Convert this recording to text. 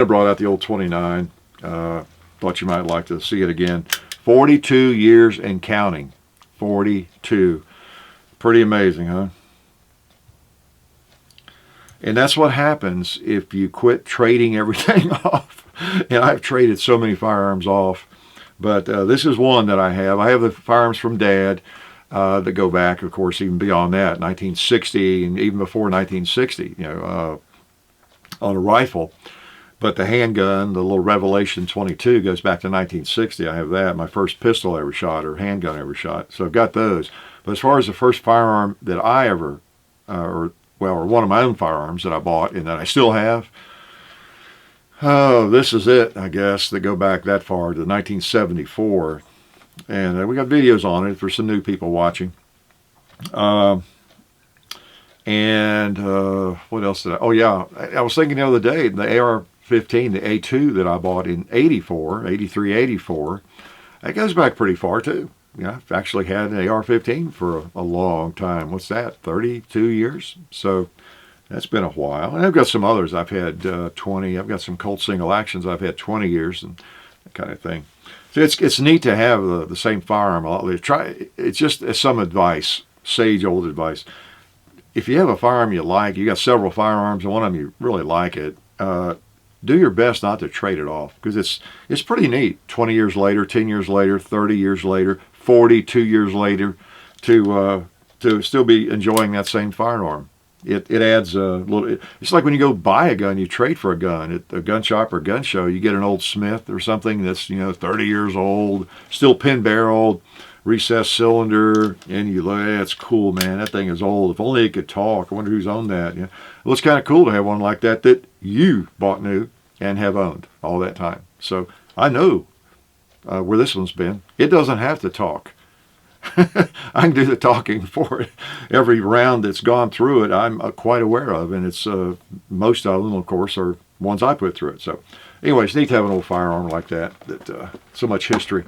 I brought out the old 29. Thought you might like to see it again. 42 years and counting. 42. Pretty amazing, huh? And that's what happens if you quit trading everything off. And I've traded so many firearms off. But this is one that I have. I have the firearms from Dad that go back, of course, even beyond that, 1960 and even before 1960, you know, on a rifle. But the handgun, the little Revelation 22, goes back to 1960. I have that. My first pistol I ever shot, or handgun I ever shot. So I've got those. But as far as the first firearm that I ever, or one of my own firearms that I bought and that I still have, oh, this is it, I guess, that go back that far to 1974. And we got videos on it for some new people watching. What else did I? Oh, yeah. I was thinking the other day, the AR-15, the A2 that I bought in 83, 84, that goes back pretty far, too. You know, I've actually had an AR-15 for a long time. What's that, 32 years? So that's been a while. And I've got some others. I've had 20. I've got some Colt single actions. I've had 20 years and that kind of thing. So it's neat to have the same firearm. It's just some advice, sage old advice. If you have a firearm you like, you got several firearms and one of them you really like it, do your best not to trade it off, because it's pretty neat. 20 years later, 10 years later, 30 years later, 42 years later, to still be enjoying that same firearm. It adds a little. It's like when you go buy a gun, you trade for a gun at a gun shop or gun show. You get an old Smith or something that's 30 years old, still pin barreled, recessed cylinder, and you look, it's cool, man. That thing is old. If only it could talk. I wonder who's owned that. Yeah. Well, it's kind of cool to have one like that you bought new and have owned all that time. So I know where this one's been. It doesn't have to talk. I can do the talking for it. Every round that's gone through it, I'm quite aware of, and it's most of them, of course, are ones I put through it. So, anyway, it's neat to have an old firearm like that so much history.